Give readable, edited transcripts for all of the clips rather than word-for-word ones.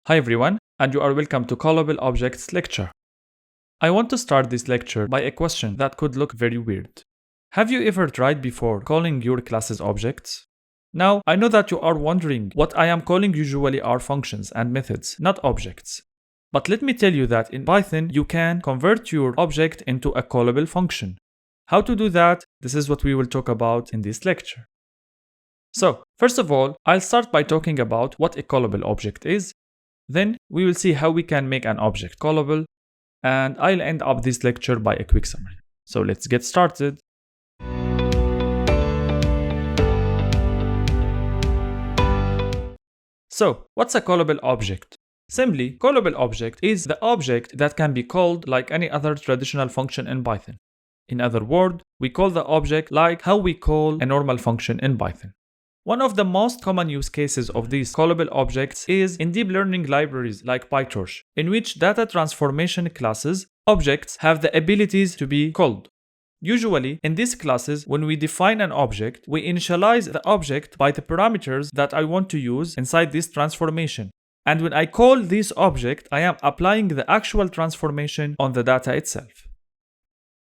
Hi everyone, and you are welcome to Callable Objects lecture. I want to start this lecture by a question that could look very weird. Have you ever tried before calling your classes objects? Now, I know that you are wondering what I am calling usually are functions and methods, not objects. But let me tell you that in Python, you can convert your object into a callable function. How to do that? This is what we will talk about in this lecture. So, first of all, I'll start by talking about what a callable object is. Then we will see how we can make an object callable, and I'll end up this lecture by a quick summary. So let's get started. So, what's a callable object? Simply, callable object is the object that can be called like any other traditional function in Python. In other words, we call the object like how we call a normal function in Python. One of the most common use cases of these callable objects is in deep learning libraries like PyTorch, in which data transformation classes, objects, have the abilities to be called. Usually, in these classes, when we define an object, we initialize the object by the parameters that I want to use inside this transformation. And when I call this object, I am applying the actual transformation on the data itself.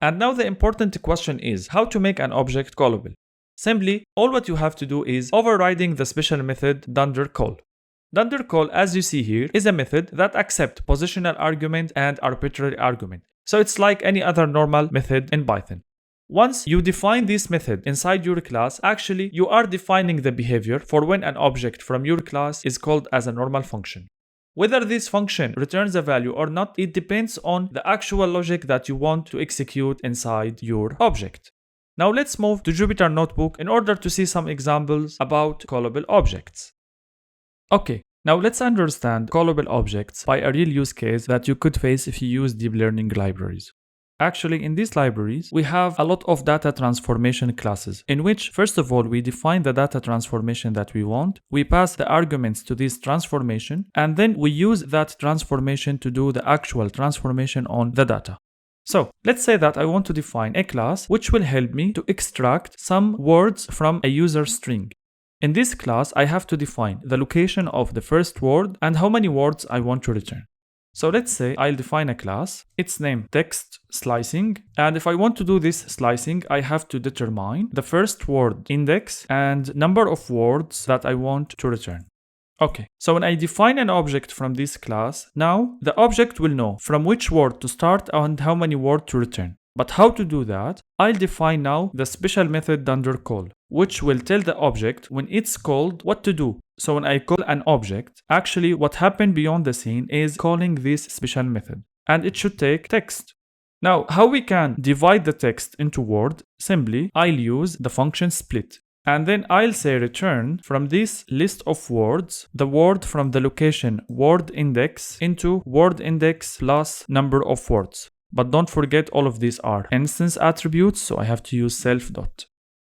And now the important question is how to make an object callable. Simply, all what you have to do is overriding the special method dunderCall. DunderCall, as you see here, is a method that accepts positional argument and arbitrary argument. So it's like any other normal method in Python. Once you define this method inside your class, actually you are defining the behavior for when an object from your class is called as a normal function. Whether this function returns a value or not, it depends on the actual logic that you want to execute inside your object. Now let's move to Jupyter Notebook in order to see some examples about callable objects. Okay, now let's understand callable objects by a real use case that you could face if you use deep learning libraries. Actually, in these libraries, we have a lot of data transformation classes, in which, first of all, we define the data transformation that we want, we pass the arguments to this transformation, and then we use that transformation to do the actual transformation on the data. So, let's say that I want to define a class which will help me to extract some words from a user string. In this class, I have to define the location of the first word and how many words I want to return. So let's say I'll define a class, its name text slicing, and if I want to do this slicing, I have to determine the first word index and number of words that I want to return. Okay, so when I define an object from this class, now the object will know from which word to start and how many words to return. But how to do that? I'll define now the special method dunderCall, which will tell the object when it's called what to do. So when I call an object, actually what happened beyond the scene is calling this special method, and it should take text. Now, how we can divide the text into words? Simply, I'll use the function split. And then I'll say return from this list of words, the word from the location word index into word index plus number of words. But don't forget all of these are instance attributes, so I have to use self dot.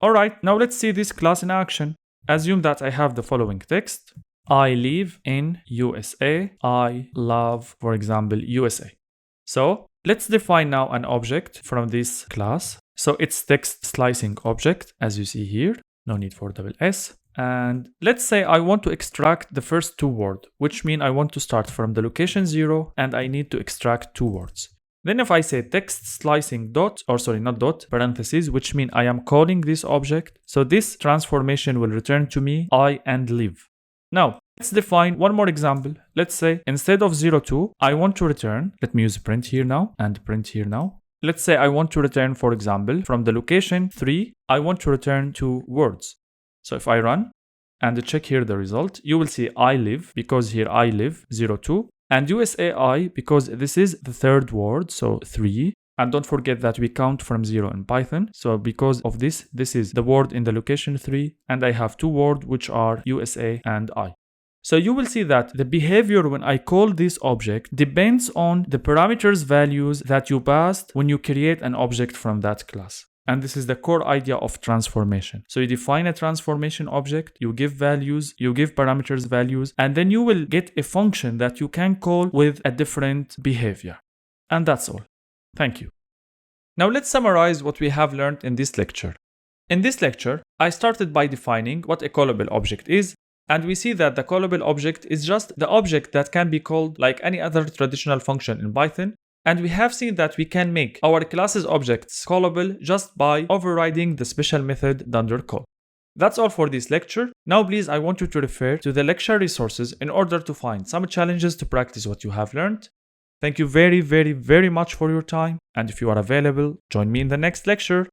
Alright, now let's see this class in action. Assume that I have the following text. I live in USA. I love, for example, USA. So let's define now an object from this class. So it's text slicing object, as you see here. No need for double S. And let's say I want to extract the first two words, which means I want to start from the location 0 and I need to extract two words. Then if I say text slicing dot, or sorry, not dot, parentheses, which means I am calling this object. So this transformation will return to me I and live. Now, let's define one more example. Let's say instead of 02, I want to return, let me use print here now and print here now. Let's say I want to return, for example, from the location 3, I want to return 2 words. So if I run and check here the result, you will see I live, because here I live, 02, and USAI, because this is the third word, so 3. And don't forget that we count from 0 in Python. So because of this, this is the word in the location 3, and I have 2 words which are USA and I. So you will see that the behavior when I call this object depends on the parameters values that you passed when you create an object from that class. And this is the core idea of transformation. So you define a transformation object, you give values, you give parameters values, and then you will get a function that you can call with a different behavior. And that's all. Thank you. Now let's summarize what we have learned in this lecture. In this lecture, I started by defining what a callable object is. And we see that the callable object is just the object that can be called like any other traditional function in Python. And we have seen that we can make our classes objects callable just by overriding the special method under call. That's all for this lecture. Now please, I want you to refer to the lecture resources in order to find some challenges to practice what you have learned. Thank you very much for your time, and if you are available, join me in the next lecture.